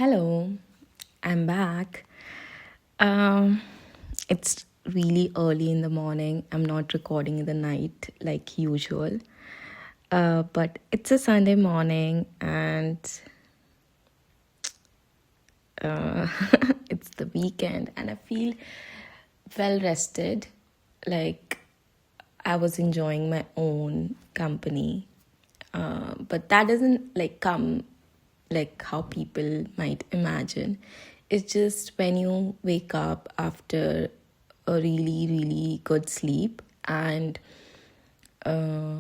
Hello, I'm back. Um, it's really early in the morning. I'm not recording in the night like usual. But it's a Sunday morning and uh, it's the weekend, and I feel well rested. Like I was enjoying my own company. But that doesn't like come like how people might imagine. It's just when you wake up after a really, really good sleep, and uh,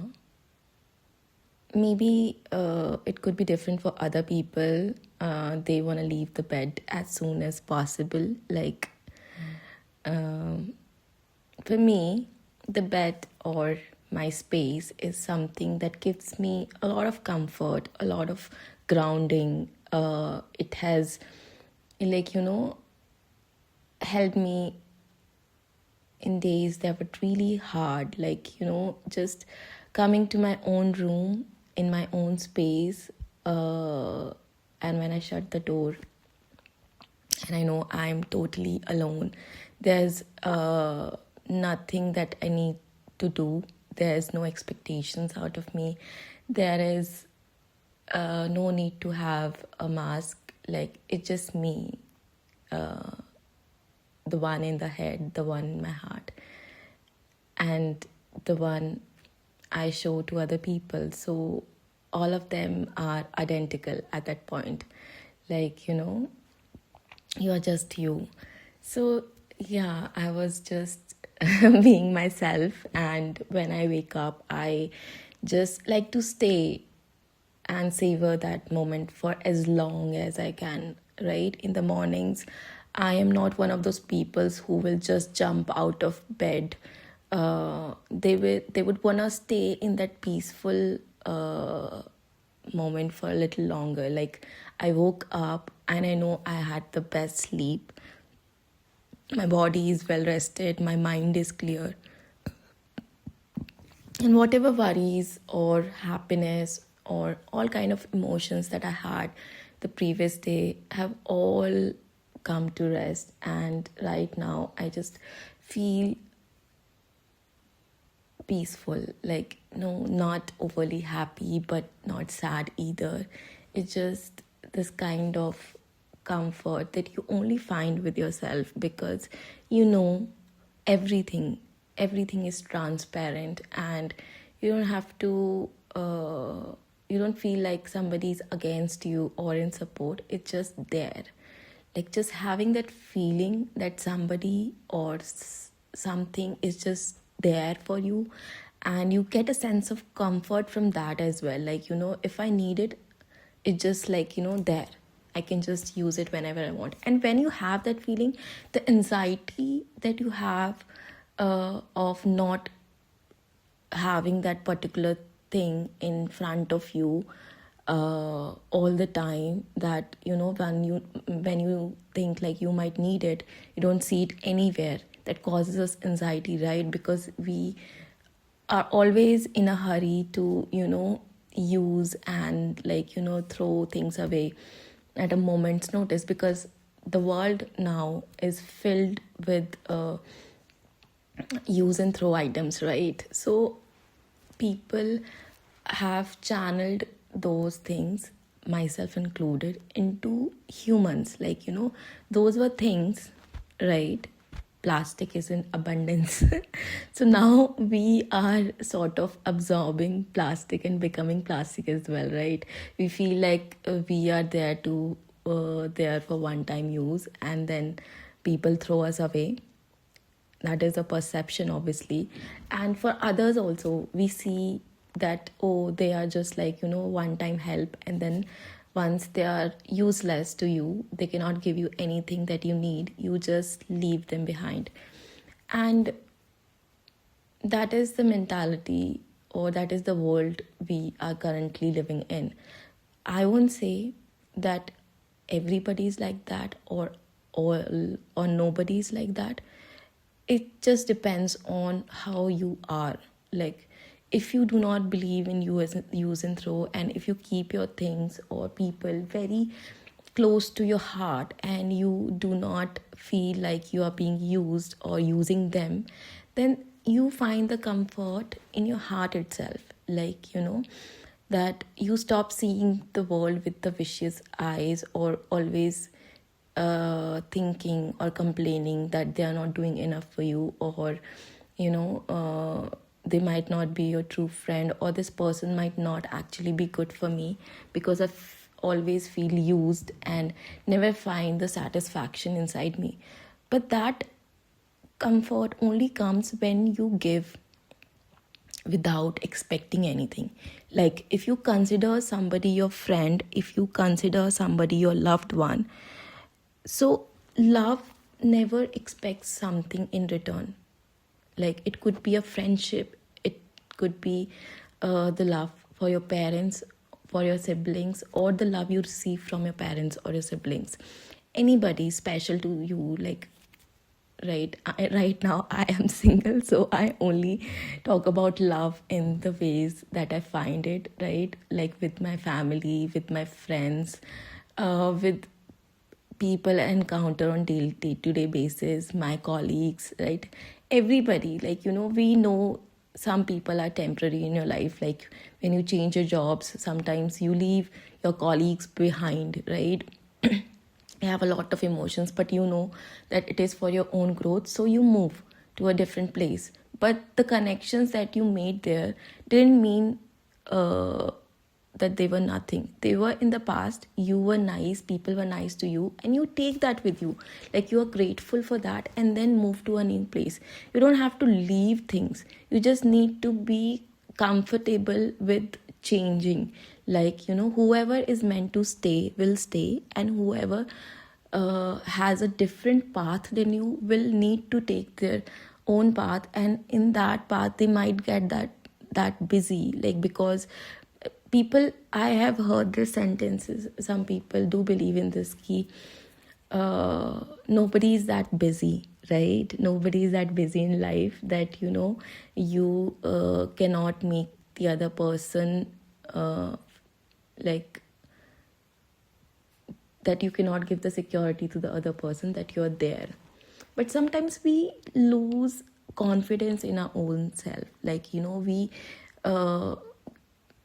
maybe it could be different for other people. They want to leave the bed as soon as possible. Like um, for me, the bed or my space is something that gives me a lot of comfort, a lot of grounding. It has, like, helped me in days that were really hard. Like, just coming to my own room in my own space. And when I shut the door, and I know I'm totally alone. There's nothing that I need to do. There's no expectations out of me. There is no need to have a mask. Like, it's just me, the one in the head, the one in my heart, and the one I show to other people. So all of them are identical at that point. Like, you are just you. So, yeah, I was just being myself. And when I wake up, I just like to stay and savor that moment for as long as I can, right? In the mornings, I am not one of those peoples who will just jump out of bed. They would want to stay in that peaceful moment for a little longer. Like, I woke up and I know I had the best sleep. My body is well rested, my mind is clear, and whatever worries or happiness or all kind of emotions that I had the previous day have all come to rest. And right now I just feel peaceful. Like, no, not overly happy but not sad either. It's just this kind of comfort that you only find with yourself, because you know everything everything is transparent, and you don't have to you don't feel like somebody's against you or in support. It's just there. Like, just having that feeling that somebody or something is just there for you, and you get a sense of comfort from that as well. Like, if I need it, it's just like, there. I can just use it whenever I want. And when you have that feeling, the anxiety that you have of not having that particular thing in front of you all the time, that when you think like you might need it, you don't see it anywhere. That causes us anxiety, right? Because we are always in a hurry to use and, like, throw things away at a moment's notice, because the world now is filled with use and throw items, right? So people have channeled those things, myself included, into humans. Like, those were things, right? Plastic is in abundance. So now we are sort of absorbing plastic and becoming plastic as well, right? We feel like we are there for one time use, and then people throw us away. That is a perception, obviously. And for others also, we see that, oh, they are just like, one time help, and then once they are useless to you, they cannot give you anything that you need, you just leave them behind. And that is the mentality, or that is the world we are currently living in. I won't say that everybody's like that, or all, or nobody's like that. It just depends on how you are. Like, if you do not believe in use and throw, and if you keep your things or people very close to your heart and you do not feel like you are being used or using them, then you find the comfort in your heart itself. Like, that you stop seeing the world with the vicious eyes, or always thinking or complaining that they are not doing enough for you, or they might not be your true friend, or this person might not actually be good for me, because always feel used and never find the satisfaction inside me. But that comfort only comes when you give without expecting anything. Like, if you consider somebody your friend, if you consider somebody your loved one, so love never expects something in return. Like, it could be a friendship, it could be the love for your parents, for your siblings, or the love you receive from your parents or your siblings. Anybody special to you, like, right now I am single, so I only talk about love in the ways that I find it, right? Like with my family, with my friends, with people I encounter on day-to-day basis, my colleagues, right? Everybody, like, we know some people are temporary in your life. Like, when you change your jobs, sometimes you leave your colleagues behind, right? You have a lot of emotions, but you know that it is for your own growth, so you move to a different place. But the connections that you made there didn't mean that they were nothing. They were in the past. You were nice, people were nice to you, and you take that with you. Like, you are grateful for that and then move to a new place. You don't have to leave things. You just need to be comfortable with changing. Like, whoever is meant to stay will stay, and whoever has a different path than you will need to take their own path. And in that path they might get that busy, like, because people, I have heard these sentences, some people do believe in this key, nobody is that busy, right? Nobody is that busy in life that you cannot make the other person like that you cannot give the security to the other person that you're there. But sometimes we lose confidence in our own self. Like, uh,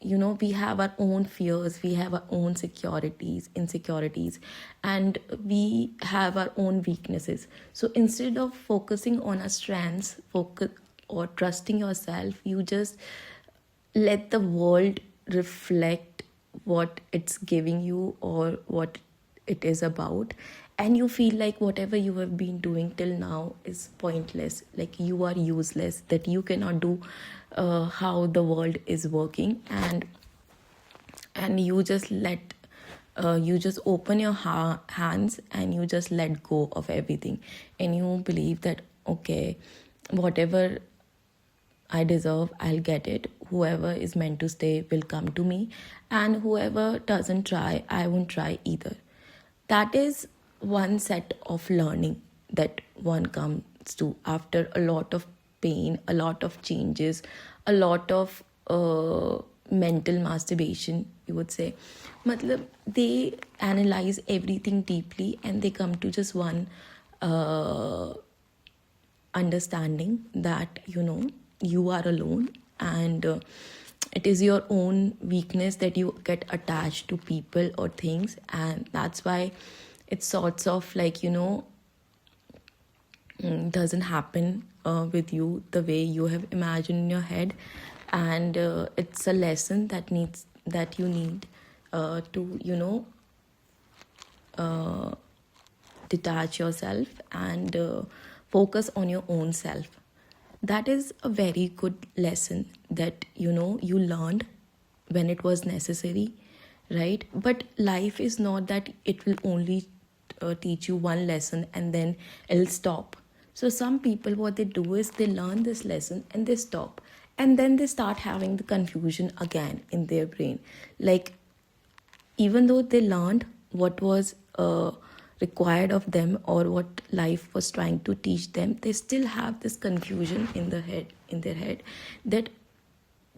we have our own fears, we have our own insecurities, and we have our own weaknesses. So instead of focusing on our strengths, focus or trusting yourself, you just let the world reflect what it's giving you or what it is about, and you feel like whatever you have been doing till now is pointless, like you are useless, that you cannot do how the world is working, and you just you just open your hands and you just let go of everything, and you believe that, okay, whatever I deserve, I'll get it. Whoever is meant to stay will come to me, and whoever doesn't try, I won't try either. That is one set of learning that one comes to after a lot of pain, a lot of changes, a lot of mental masturbation, you would say. Matlab, they analyze everything deeply and they come to just one understanding that, you are alone, and it is your own weakness that you get attached to people or things, and that's why it's sorts of like, doesn't happen with you the way you have imagined in your head. And it's a lesson that you need to detach yourself and focus on your own self. That is a very good lesson that you learned when it was necessary, right? But life is not that it will only teach you one lesson and then it'll stop. So some people, what they do is they learn this lesson and they stop, and then they start having the confusion again in their brain. Like, even though they learned what was required of them or what life was trying to teach them, they still have this confusion in their head that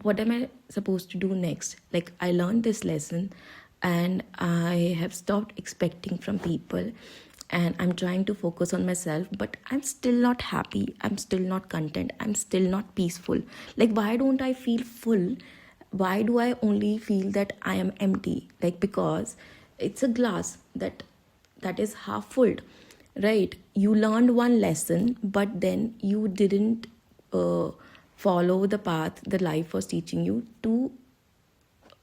what am I supposed to do next? Like, I learned this lesson, and I have stopped expecting from people, and I'm trying to focus on myself, but I'm still not happy, I'm still not content, I'm still not peaceful. Like, why don't I feel full? Why do I only feel that I am empty? Like, because it's a glass that is half full, right? You learned one lesson, but then you didn't uh, follow the path the life was teaching you to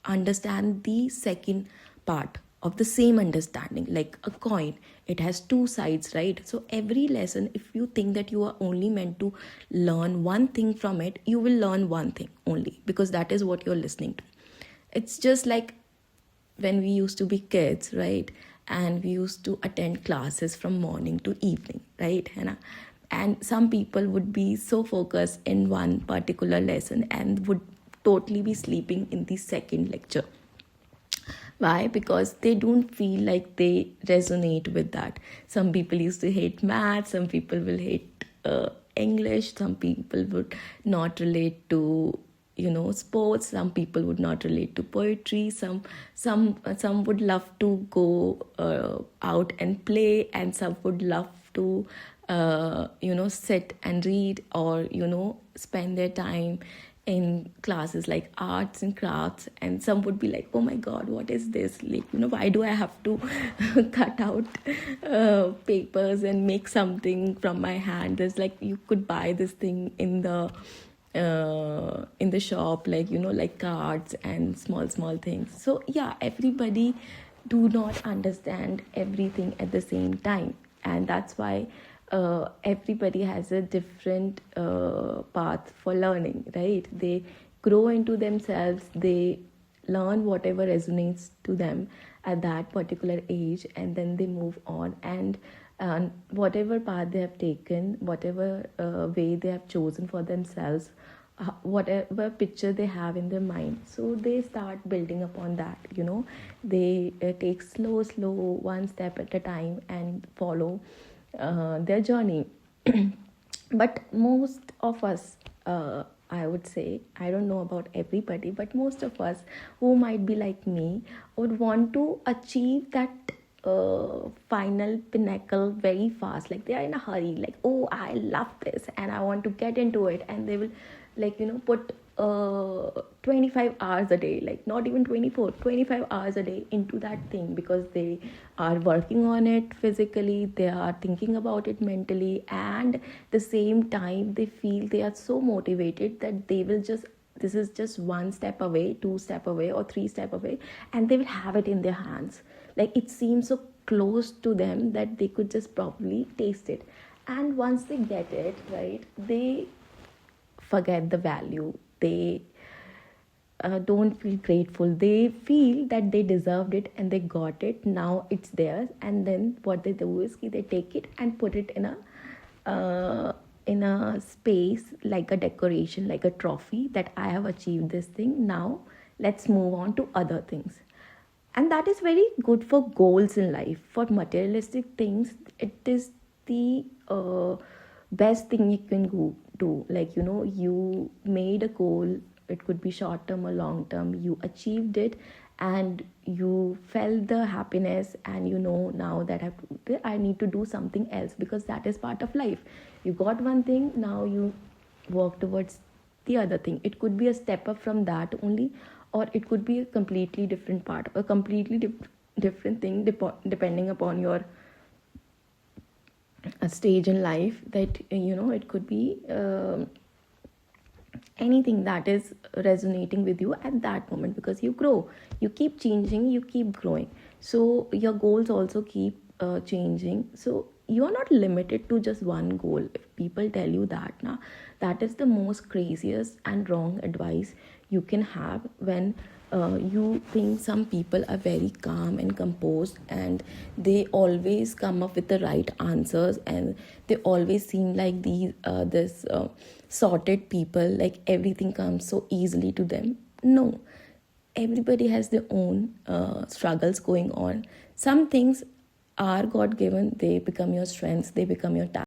understand the second part of the same understanding. Like a coin, it has two sides, right? So every lesson, if you think that you are only meant to learn one thing from it, you will learn one thing only, because that is what you're listening to. It's just like when we used to be kids, right? And we used to attend classes from morning to evening, right, Hannah? And some people would be so focused in one particular lesson and would totally be sleeping in the second lecture. Why? Because they don't feel like they resonate with that. Some people used to hate math, some people will hate English, some people would not relate to sports, some people would not relate to poetry, some would love to go out and play, and some would love to sit and read, or spend their time in classes like arts and crafts. And some would be like, oh my god, what is this? Like, why do I have to cut out papers and make something from my hand? There's like, you could buy this thing in the shop, like like cards and small things. So yeah, everybody do not understand everything at the same time, and that's why everybody has a different path for learning, right? They grow into themselves, they learn whatever resonates to them at that particular age, and then they move on. And whatever path they have taken, whatever way they have chosen for themselves, whatever picture they have in their mind, so they start building upon that. They take slow one step at a time and follow their journey. But most of us, I would say, I don't know about everybody, but most of us who might be like me would want to achieve that final pinnacle very fast. Like, they are in a hurry, like, oh, I love this and I want to get into it, and they will, like, put 25 hours a day, like not even 24, 25 hours a day into that thing, because they are working on it physically, they are thinking about it mentally, and the same time they feel they are so motivated that they will just, this is just one step away, two step away, or three step away, and they will have it in their hands. Like, it seems so close to them that they could just probably taste it. And once they get it, right, they forget the value. They don't feel grateful. They feel that they deserved it and they got it. Now it's theirs. And then what they do is they take it and put it in a space, like a decoration, like a trophy, that I have achieved this thing. Now let's move on to other things. And that is very good for goals in life. For materialistic things, it is the best thing you can do. Like, you made a goal, it could be short term or long term, you achieved it, and you felt the happiness, and now that I need to do something else, because that is part of life. You got one thing, now you work towards the other thing. It could be a step up from that only, or it could be a completely different part, a completely different thing, depending upon your stage in life. That it could be anything that is resonating with you at that moment, because you grow, you keep changing, you keep growing, so your goals also keep changing. So you are not limited to just one goal. If people tell you that, now that is the most craziest and wrong advice you can have, when you think some people are very calm and composed, and they always come up with the right answers, and they always seem like these this sorted people, like everything comes so easily to them. No, everybody has their own struggles going on. Some things are God given, they become your strengths, they become your talent.